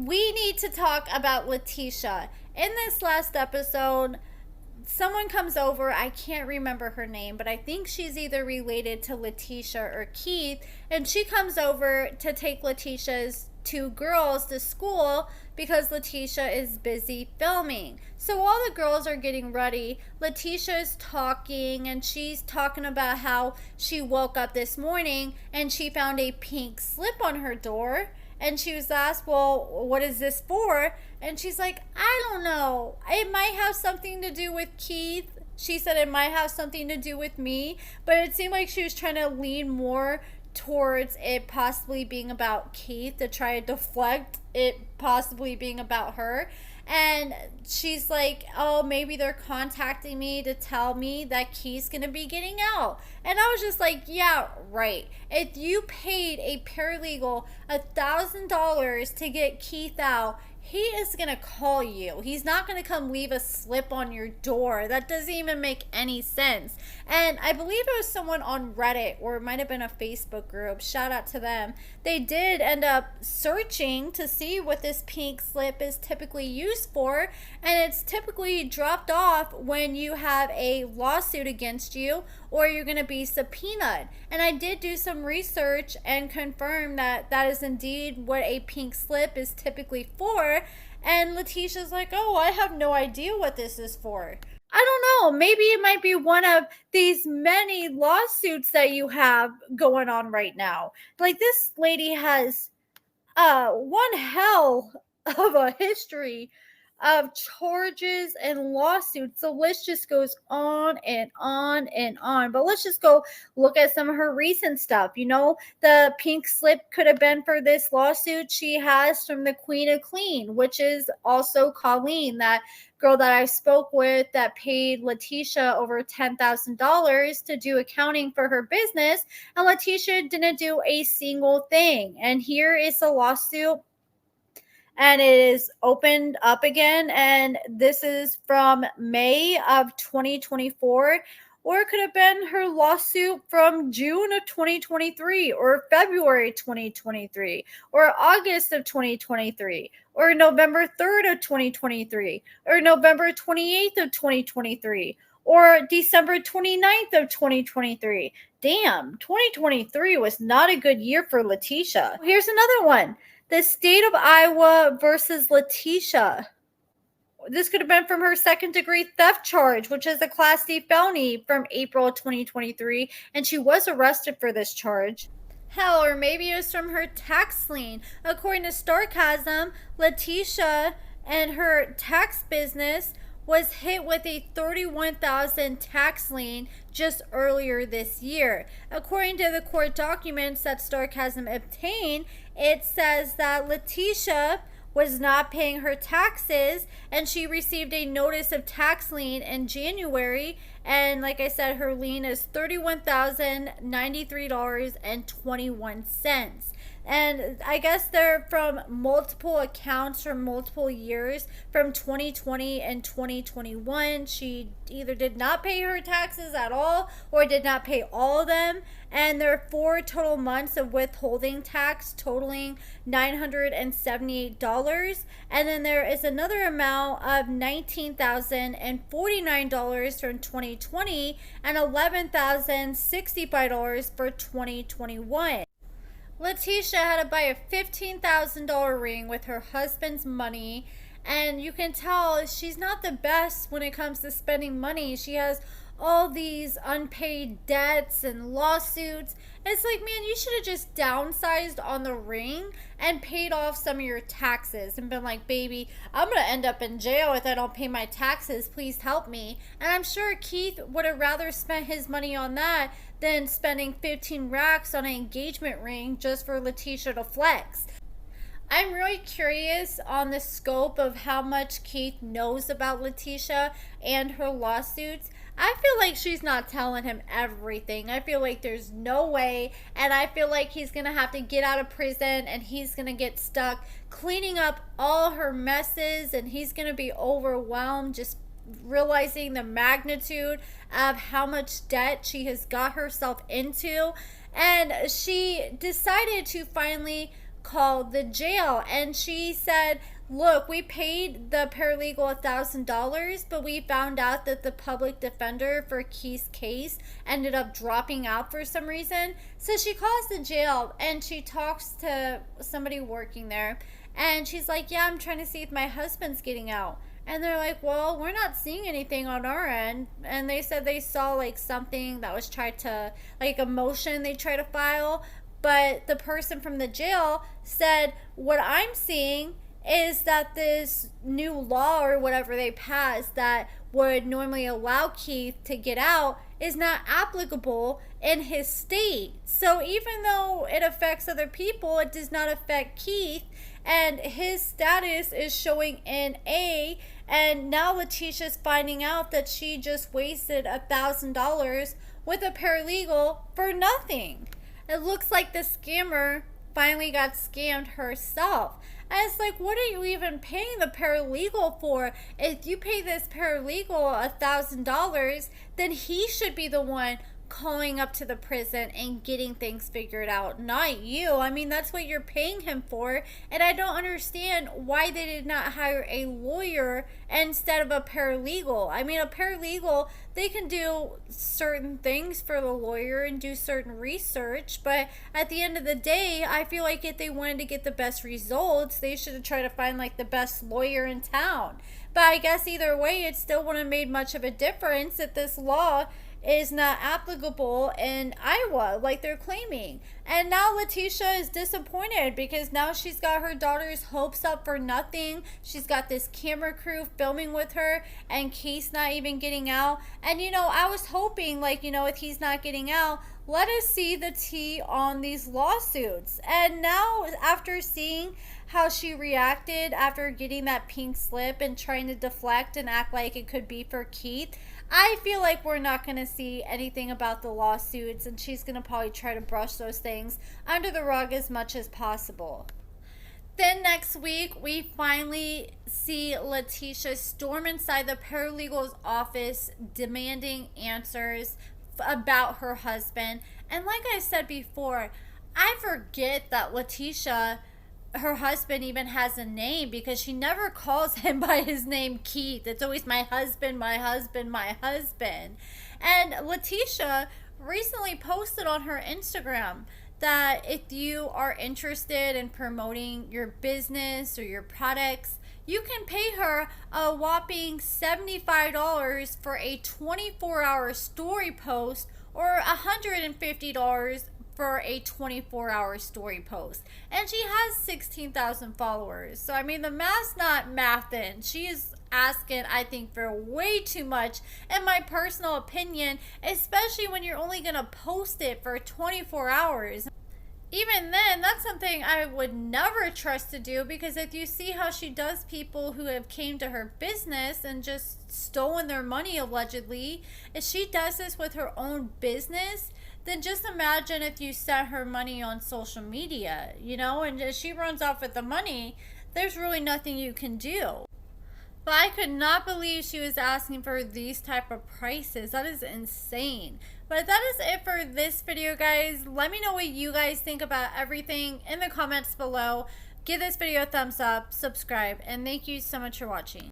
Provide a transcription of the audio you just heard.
we need to talk about Latisha. In this last episode, someone comes over. I can't remember her name, but I think she's either related to Latisha or Keith. And she comes over to take Latisha's two girls to school because Latisha is busy filming. So while the girls are getting ready, Latisha is talking, and she's talking about how she woke up this morning and she found a pink slip on her door. And she was asked, well, what is this for? And she's like, I don't know. It might have something to do with Keith. She said it might have something to do with me. But it seemed like she was trying to lean more towards it possibly being about Keith, to try to deflect it possibly being about her. And she's like, oh, maybe they're contacting me to tell me that Keith's gonna be getting out. And I was just like, yeah, right. If you paid a paralegal $1,000 to get Keith out, he is gonna call you. He's not gonna come leave a slip on your door. That doesn't even make any sense. And I believe it was someone on Reddit, or it might have been a Facebook group. Shout out to them. They did end up searching to see what this pink slip is typically used for, and it's typically dropped off when you have a lawsuit against you or you're going to be subpoenaed. And I did do some research and confirm that that is indeed what a pink slip is typically for. And Latisha's like, oh, I have no idea what this is for. I don't know. Maybe it might be one of these many lawsuits that you have going on right now. Like, this lady has one hell of a history of charges and lawsuits. The list just goes on and on and on. But let's just go look at some of her recent stuff. You know, the pink slip could have been for this lawsuit she has from the Queen of Clean, which is also Colleen, that girl that I spoke with that paid Latisha over $10,000 to do accounting for her business. And Latisha didn't do a single thing. And here is the lawsuit, and it is opened up again. And this is from May of 2024, or it could have been her lawsuit from June of 2023, or February 2023, or August of 2023, or November 3rd of 2023, or November 28th of 2023, or December 29th of 2023. Damn, 2023 was not a good year for Latisha. Here's another one. The state of Iowa versus Latisha. This could have been from her second-degree theft charge, which is a Class D felony, from April 2023, and she was arrested for this charge. Hell, or maybe it was from her tax lien. According to Sarcasm, Latisha and her tax business was hit with a $31,000 tax lien just earlier this year. According to the court documents that Sarcasm obtained, it says that Latisha was not paying her taxes, and she received a notice of tax lien in January. And like I said, her lien is $31,093.21. And I guess they're from multiple accounts from multiple years, from 2020 and 2021. She either did not pay her taxes at all or did not pay all of them. And there are 4 total months of withholding tax totaling $978. And then there is another amount of $19,049 from 2020 and $11,065 for 2021. Latisha had to buy a $15,000 ring with her husband's money, and you can tell she's not the best when it comes to spending money. She has all these unpaid debts and lawsuits. And it's like, man, you should have just downsized on the ring and paid off some of your taxes and been like, baby, I'm going to end up in jail if I don't pay my taxes. Please help me. And I'm sure Keith would have rather spent his money on that than spending 15 racks on an engagement ring just for Latisha to flex. I'm really curious on the scope of how much Keith knows about Latisha and her lawsuits. I feel like she's not telling him everything. I feel like there's no way, and I feel like he's going to have to get out of prison and he's going to get stuck cleaning up all her messes, and he's going to be overwhelmed just realizing the magnitude of how much debt she has got herself into. And she decided to finally called the jail, and she said, look, we paid the paralegal $1,000, but we found out that the public defender for Keith's case ended up dropping out for some reason. So she calls the jail and she talks to somebody working there, and she's like, yeah, I'm trying to see if my husband's getting out. And they're like, well, we're not seeing anything on our end. And they said they saw like something that was tried to, like a motion they tried to file. But the person from the jail said, what I'm seeing is that this new law or whatever they passed that would normally allow Keith to get out is not applicable in his state. So even though it affects other people, it does not affect Keith, and his status is showing in A. And now Latisha's finding out that she just wasted $1,000 with a paralegal for nothing. It looks like the scammer finally got scammed herself. And it's like, what are you even paying the paralegal for? If you pay this paralegal $1,000, then he should be the one calling up to the prison and getting things figured out, not you. I mean, that's what you're paying him for, and I don't understand why they did not hire a lawyer instead of a paralegal. I mean, a paralegal, they can do certain things for the lawyer and do certain research, but at the end of the day, I feel like if they wanted to get the best results, they should have tried to find like the best lawyer in town. But I guess either way, it still wouldn't have made much of a difference if this law is not applicable in Iowa like they're claiming. And now Latisha is disappointed because now she's got her daughter's hopes up for nothing. She's got this camera crew filming with her and Keith's not even getting out. And you know, I was hoping, like, you know, if he's not getting out, let us see the tea on these lawsuits. And now, after seeing how she reacted after getting that pink slip and trying to deflect and act like it could be for Keith, I feel like we're not going to see anything about the lawsuits, and she's going to probably try to brush those things under the rug as much as possible. Then next week, we finally see Latisha storm inside the paralegal's office demanding answers about her husband. And like I said before, I forget that Latisha, her husband, even has a name, because she never calls him by his name Keith. It's always my husband, my husband, my husband. And Latisha recently posted on her Instagram that if you are interested in promoting your business or your products, you can pay her a whopping $75 for a 24-hour story post, or $150 for a 24-hour story post. And she has 16,000 followers. So I mean, the math's not mathin'. She is asking, I think, for way too much, in my personal opinion, especially when you're only gonna post it for 24 hours. Even then, that's something I would never trust to do, because if you see how she does people who have came to her business and just stolen their money allegedly, if she does this with her own business, then just imagine if you sent her money on social media, you know, and if she runs off with the money, there's really nothing you can do. But I could not believe she was asking for these type of prices. That is insane. But that is it for this video, guys. Let me know what you guys think about everything in the comments below. Give this video a thumbs up, subscribe, and thank you so much for watching.